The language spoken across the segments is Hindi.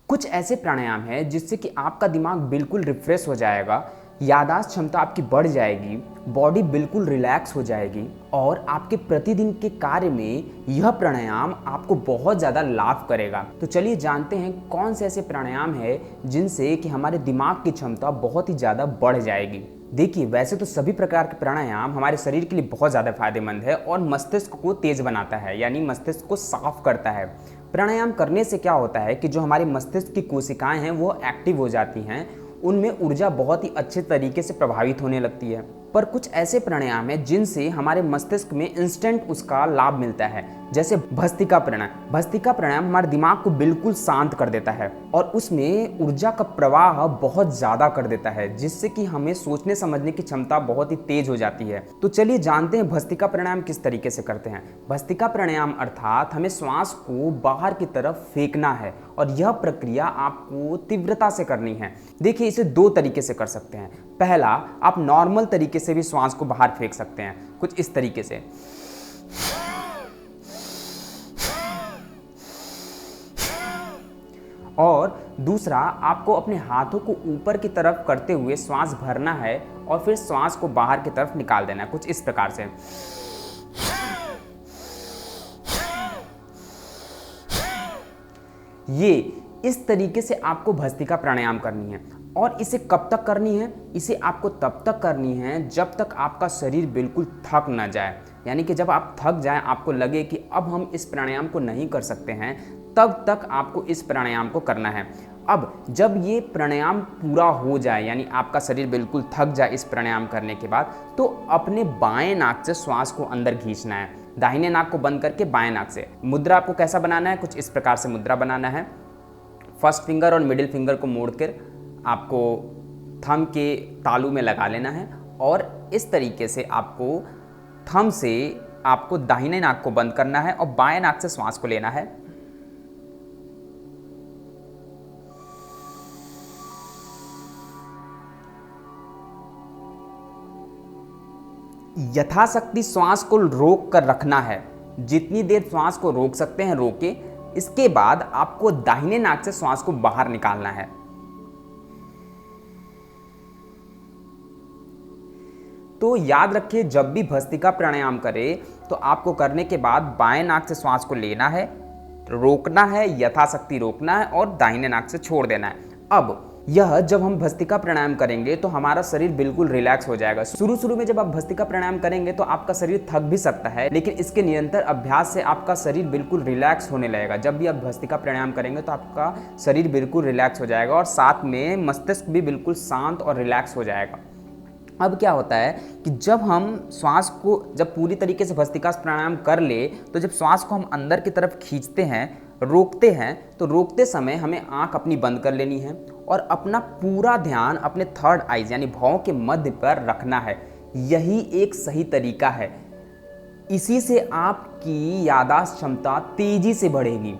कुछ ऐसे प्राणायाम हैं जिससे कि आपका दिमाग बिल्कुल रिफ्रेश हो जाएगा, याददाश्त क्षमता आपकी बढ़ जाएगी, बॉडी बिल्कुल रिलैक्स हो जाएगी और आपके प्रतिदिन के कार्य में यह प्राणायाम आपको बहुत ज़्यादा लाभ करेगा। तो चलिए जानते हैं कौन से ऐसे प्राणायाम है जिनसे कि हमारे दिमाग की क्षमता बहुत ही ज़्यादा बढ़ जाएगी। देखिए, वैसे तो सभी प्रकार के प्राणायाम हमारे शरीर के लिए बहुत ज़्यादा फायदेमंद है और मस्तिष्क को तेज बनाता है, यानी मस्तिष्क को साफ करता है। प्राणायाम करने से क्या होता है कि जो हमारे मस्तिष्क की कोशिकाएं हैं वो एक्टिव हो जाती हैं, उनमें ऊर्जा बहुत ही अच्छे तरीके से प्रभावित होने लगती है। पर कुछ ऐसे प्राणायाम हैं जिनसे हमारे मस्तिष्क में इंस्टेंट उसका लाभ मिलता है, जैसे भस्त्रिका प्राणायाम। भस्त्रिका प्राणायाम हमारे दिमाग को बिल्कुल शांत कर देता है और उसमें ऊर्जा का प्रवाह बहुत ज़्यादा कर देता है, जिससे कि हमें सोचने समझने की क्षमता बहुत ही तेज हो जाती है। तो चलिए जानते हैं भस्त्रिका प्राणायाम किस तरीके से करते हैं। भस्त्रिका प्राणायाम अर्थात हमें श्वास को बाहर की तरफ फेंकना है और यह प्रक्रिया आपको तीव्रता से करनी है। देखिए, इसे दो तरीके से कर सकते हैं। पहला, आप नॉर्मल तरीके से भी श्वास को बाहर फेंक सकते हैं, कुछ इस तरीके से। और दूसरा, आपको अपने हाथों को ऊपर की तरफ करते हुए श्वास भरना है और फिर श्वास को बाहर की तरफ निकाल देना है, कुछ इस प्रकार से। ये इस तरीके से आपको भस्त्रिका प्राणायाम करनी है। और इसे कब तक करनी है? इसे आपको तब तक करनी है जब तक आपका शरीर बिल्कुल थक ना जाए, यानी कि जब आप थक जाएं, आपको लगे कि अब हम इस प्राणायाम को नहीं कर सकते हैं, तब तक आपको इस प्राणायाम को करना है। अब जब ये प्राणायाम पूरा हो जाए, यानी आपका शरीर बिल्कुल थक जाए इस प्राणायाम करने के बाद, तो अपने बाएं नाक से श्वास को अंदर खींचना है, दाहिने नाक को बंद करके बाएं नाक से। मुद्रा आपको कैसा बनाना है? कुछ इस प्रकार से मुद्रा बनाना है। फर्स्ट फिंगर और मिडिल फिंगर को मोड़कर आपको थंब के तालू में लगा लेना है और इस तरीके से आपको थंब से आपको दाहिने नाक को बंद करना है और बाएं नाक से श्वास को लेना है। यथाशक्ति श्वास को रोक कर रखना है, जितनी देर श्वास को रोक सकते हैं रोके। इसके बाद आपको दाहिने नाक से श्वास को बाहर निकालना है। तो याद रखिए, जब भी भस्त्रिका प्राणायाम करें तो आपको करने के बाद बाएं नाक से श्वास को लेना है, रोकना है, यथाशक्ति रोकना है और दाहिने नाक से छोड़ देना है। अब यह जब हम भस्त्रिका प्राणायाम करेंगे तो हमारा शरीर बिल्कुल रिलैक्स हो जाएगा। शुरू में जब आप भस्त्रिका प्राणायाम करेंगे तो आपका शरीर थक भी सकता है, लेकिन इसके निरंतर अभ्यास से आपका शरीर बिल्कुल रिलैक्स होने लगेगा। जब भी आप भस्त्रिका प्राणायाम करेंगे तो आपका शरीर बिल्कुल रिलैक्स हो जाएगा और साथ में मस्तिष्क भी बिल्कुल शांत और रिलैक्स हो जाएगा। अब क्या होता है कि जब हम श्वास को जब पूरी तरीके से भस्त्रिका प्राणायाम कर ले, तो जब श्वास को हम अंदर की तरफ खींचते हैं, रोकते हैं, तो रोकते समय हमें आंख अपनी बंद कर लेनी है और अपना पूरा ध्यान अपने थर्ड आइज यानी भौं के मध्य पर रखना है। यही एक सही तरीका है। इसी से आपकी याददाश्त क्षमता तेजी से बढ़ेगी।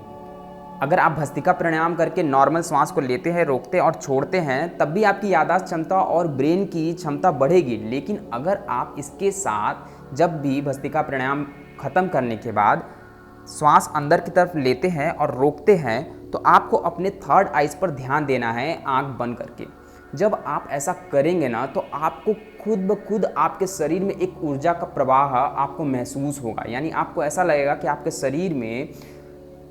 अगर आप भस्त्रिका प्राणायाम करके नॉर्मल श्वास को लेते हैं, रोकते हैं और छोड़ते हैं, तब भी आपकी याददाश्त क्षमता और ब्रेन की क्षमता बढ़ेगी। लेकिन अगर आप इसके साथ जब भी भस्त्रिका प्राणायाम खत्म करने के बाद श्वास अंदर की तरफ लेते हैं और रोकते हैं, तो आपको अपने थर्ड आइज पर ध्यान देना है आंख बंद करके। जब आप ऐसा करेंगे ना, तो आपको खुद ब खुद आपके शरीर में एक ऊर्जा का प्रवाह आपको महसूस होगा, यानी आपको ऐसा लगेगा कि आपके शरीर में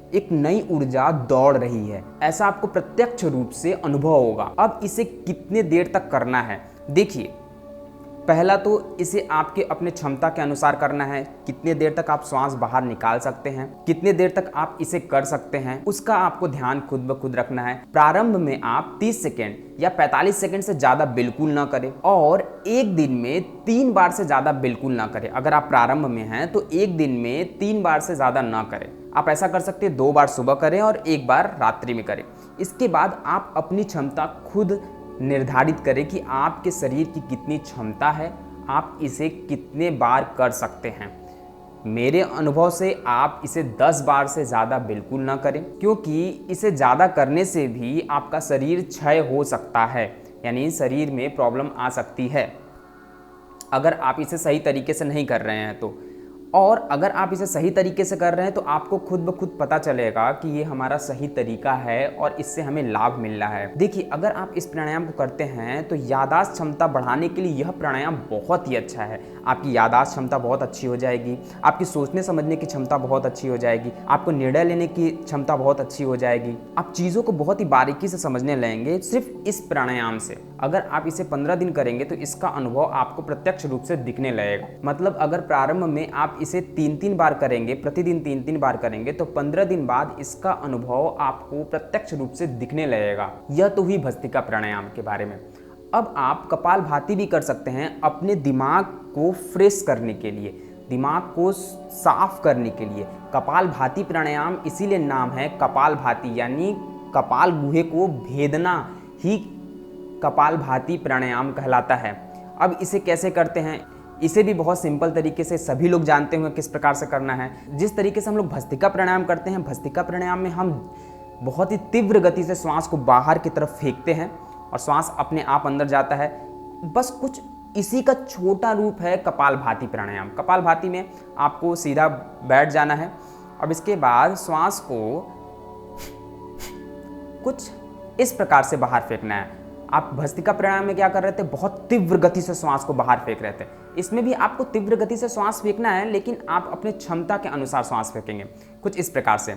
एक नई ऊर्जा दौड़ रही है। ऐसा आपको प्रत्यक्ष रूप से अनुभव होगा। अब इसे कितने देर तक करना है? देखिए, पहला तो इसे आपके अपने क्षमता के अनुसार करना है। कितने देर तक आप श्वास बाहर निकाल सकते हैं, कितने देर तक आप इसे कर सकते हैं, उसका आपको ध्यान खुद ब खुद रखना है। प्रारंभ में आप 30 सेकेंड या 45 सेकेंड से ज़्यादा बिल्कुल ना करें और एक दिन में 3 बार से ज़्यादा बिल्कुल ना करें। अगर आप प्रारंभ में हैं तो एक दिन में 3 बार से ज़्यादा ना करें। आप ऐसा कर सकते हैं 2 बार सुबह करें और 1 बार रात्रि में करें। इसके बाद आप अपनी क्षमता खुद निर्धारित करें कि आपके शरीर की कितनी क्षमता है, आप इसे कितने बार कर सकते हैं। मेरे अनुभव से आप इसे 10 बार से ज़्यादा बिल्कुल ना करें, क्योंकि इसे ज़्यादा करने से भी आपका शरीर क्षय हो सकता है, यानी शरीर में प्रॉब्लम आ सकती है अगर आप इसे सही तरीके से नहीं कर रहे हैं तो। और अगर आप इसे सही तरीके से कर रहे हैं तो आपको खुद ब खुद पता चलेगा कि ये हमारा सही तरीका है और इससे हमें लाभ मिल रहा है। देखिए, अगर आप इस प्राणायाम को करते हैं तो याददाश्त क्षमता बढ़ाने के लिए यह प्राणायाम बहुत ही अच्छा है। आपकी याददाश्त क्षमता बहुत अच्छी हो जाएगी, आपकी सोचने समझने की क्षमता बहुत अच्छी हो जाएगी, आपको निर्णय लेने की क्षमता बहुत अच्छी हो जाएगी। आप चीज़ों को बहुत ही बारीकी से समझने लगेंगे सिर्फ इस प्राणायाम से। अगर आप इसे 15 दिन करेंगे तो इसका अनुभव आपको प्रत्यक्ष रूप से दिखने लगेगा। मतलब अगर प्रारंभ में आप इसे 3-3 बार करेंगे, प्रतिदिन 3-3 बार करेंगे, तो 15 दिन बाद इसका अनुभव आपको प्रत्यक्ष रूप से दिखने लगेगा। यह तो हुई भस्त्रिका प्राणायाम के बारे में। अब आप कपालभाति भी कर सकते हैं अपने दिमाग को फ्रेश करने के लिए, दिमाग को साफ करने के लिए। कपालभाति प्राणायाम इसीलिए नाम है कपालभाति, यानी कपाल गुहे को भेदना ही कपालभाति प्राणायाम कहलाता है। अब इसे कैसे करते हैं, इसे भी बहुत सिंपल तरीके से सभी लोग जानते होंगे किस प्रकार से करना है। जिस तरीके से हम लोग भस्त्रिका प्राणायाम करते हैं, भस्त्रिका प्राणायाम में हम बहुत ही तीव्र गति से श्वास को बाहर की तरफ फेंकते हैं और श्वास अपने आप अंदर जाता है। बस कुछ इसी का छोटा रूप है कपालभाति प्राणायाम। कपालभाति में आपको सीधा बैठ जाना है। अब इसके बाद श्वास को कुछ इस प्रकार से बाहर फेंकना है। आप भस्त्रिका प्राणायाम में क्या कर रहे थे, बहुत तीव्र गति से श्वास को बाहर फेंक रहे थे। इसमें भी आपको तीव्र गति से श्वास फेंकना है, लेकिन आप अपने क्षमता के अनुसार श्वास फेंकेंगे कुछ इस प्रकार से।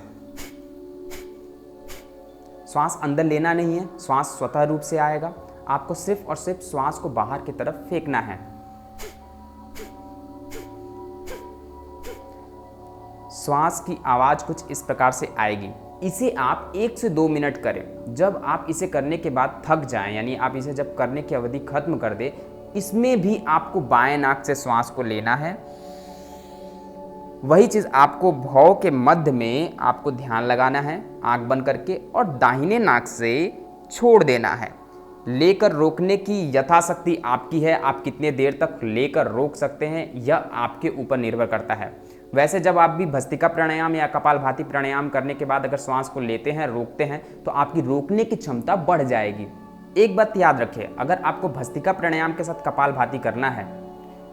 श्वास अंदर लेना नहीं है, श्वास स्वतः रूप से आएगा। आपको सिर्फ और सिर्फ श्वास को बाहर की तरफ फेंकना है। श्वास की आवाज कुछ इस प्रकार से आएगी। इसे आप 1 से 2 मिनट करें। जब आप इसे करने के बाद थक जाएं, यानी आप इसे जब करने की अवधि खत्म कर दे, इसमें भी आपको बाएं नाक से श्वास को लेना है। वही चीज़ आपको भौं के मध्य में आपको ध्यान लगाना है आंख बंद करके, और दाहिने नाक से छोड़ देना है। लेकर रोकने की यथाशक्ति आपकी है, आप कितने देर तक लेकर रोक सकते हैं यह आपके ऊपर निर्भर करता है। वैसे जब आप भी भस्त्रिका प्राणायाम या कपालभाति प्राणायाम करने के बाद अगर श्वास को लेते हैं, रोकते हैं, तो आपकी रोकने की क्षमता बढ़ जाएगी। एक बात याद रखें, अगर आपको भस्त्रिका प्राणायाम के साथ कपालभाति करना है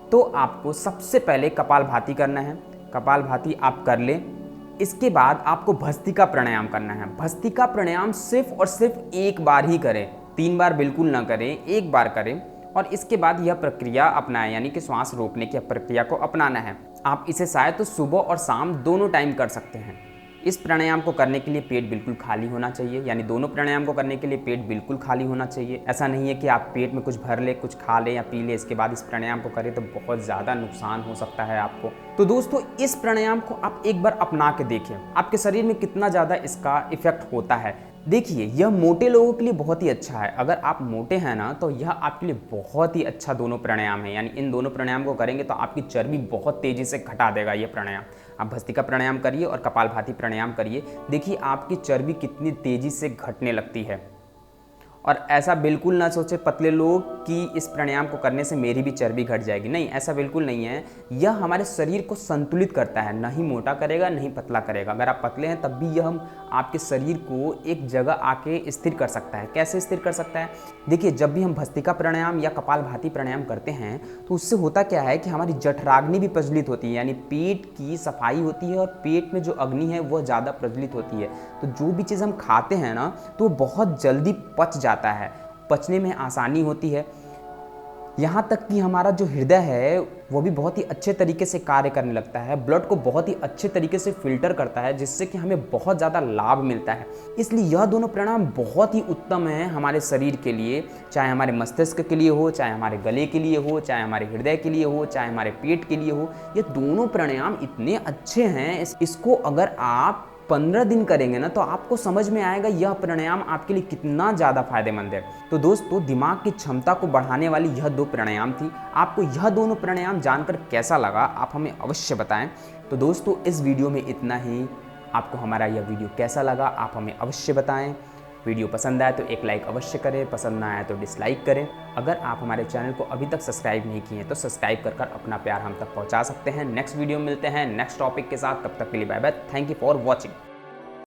तो आपको सबसे पहले कपालभाति करना है। कपालभाति आप कर लें, इसके बाद आपको भस्त्रिका प्राणायाम करना है। भस्त्रिका प्राणायाम सिर्फ और सिर्फ एक बार ही करें, 3 बार बिल्कुल ना करें, एक बार करें और इसके बाद यह प्रक्रिया अपनाएं, यानी कि श्वास रोकने की प्रक्रिया को अपनाना है। आप इसे शायद तो सुबह और शाम दोनों टाइम कर सकते हैं। इस प्राणायाम को करने के लिए पेट बिल्कुल खाली होना चाहिए, यानी दोनों प्राणायाम को करने के लिए पेट बिल्कुल खाली होना चाहिए। ऐसा नहीं है कि आप पेट में कुछ भर ले, कुछ खा ले या पी ले, इसके बाद इस प्राणायाम को करें तो बहुत ज़्यादा नुकसान हो सकता है आपको। तो दोस्तों, इस प्राणायाम को आप एक बार अपना के देखिए, आपके शरीर में कितना ज़्यादा इसका इफेक्ट होता है। देखिए, यह मोटे लोगों के लिए बहुत ही अच्छा है। अगर आप मोटे हैं ना, तो यह आपके लिए बहुत ही अच्छा दोनों प्राणायाम है। यानी इन दोनों प्राणायाम को करेंगे तो आपकी चर्बी बहुत तेज़ी से घटा देगा ये प्राणायाम। आप भस्त्रिका प्राणायाम करिए और कपालभाति प्राणायाम करिए, देखिए आपकी चर्बी कितनी तेज़ी से घटने लगती है। और ऐसा बिल्कुल ना सोचे पतले लोग कि इस प्राणायाम को करने से मेरी भी चर्बी घट जाएगी। नहीं, ऐसा बिल्कुल नहीं है। यह हमारे शरीर को संतुलित करता है, ना ही मोटा करेगा ना ही पतला करेगा। अगर आप पतले हैं तब भी यह हम आपके शरीर को एक जगह आके स्थिर कर सकता है। कैसे स्थिर कर सकता है? देखिए, जब भी हम भस्त्रिका प्राणायाम या कपालभाति प्राणायाम करते हैं तो उससे होता क्या है कि हमारी जठराग्नि भी प्रज्वलित होती है, यानी पेट की सफाई होती है और पेट में जो अग्नि है वह ज़्यादा प्रज्वलित होती है। तो जो भी चीज़ हम खाते हैं ना, तो बहुत जल्दी पच जाता है, पचने में आसानी होती है। यहाँ तक कि हमारा जो हृदय है वो भी बहुत ही अच्छे तरीके से कार्य करने लगता है, ब्लड को बहुत ही अच्छे तरीके से फिल्टर करता है, जिससे कि हमें बहुत ज़्यादा लाभ मिलता है। इसलिए यह दोनों प्राणायाम बहुत ही उत्तम है हमारे शरीर के लिए, चाहे हमारे मस्तिष्क के लिए हो, चाहे हमारे गले के लिए हो, चाहे हमारे हृदय के लिए हो, चाहे हमारे पेट के लिए हो। ये दोनों प्राणायाम इतने अच्छे हैं, इसको अगर आप 15 दिन करेंगे ना तो आपको समझ में आएगा यह प्राणायाम आपके लिए कितना ज़्यादा फायदेमंद है। तो दोस्तों, दिमाग की क्षमता को बढ़ाने वाली यह 2 प्राणायाम थी। आपको यह दोनों प्राणायाम जानकर कैसा लगा आप हमें अवश्य बताएं। तो दोस्तों, इस वीडियो में इतना ही। आपको हमारा यह वीडियो कैसा लगा आप हमें अवश्य बताएं। वीडियो पसंद आए तो एक लाइक अवश्य करें, पसंद ना आए तो डिसलाइक करें। अगर आप हमारे चैनल को अभी तक सब्सक्राइब नहीं किए हैं तो सब्सक्राइब कर अपना प्यार हम तक पहुंचा सकते हैं। नेक्स्ट वीडियो मिलते हैं नेक्स्ट टॉपिक के साथ, तब तक के लिए bye bye. Thank you for watching.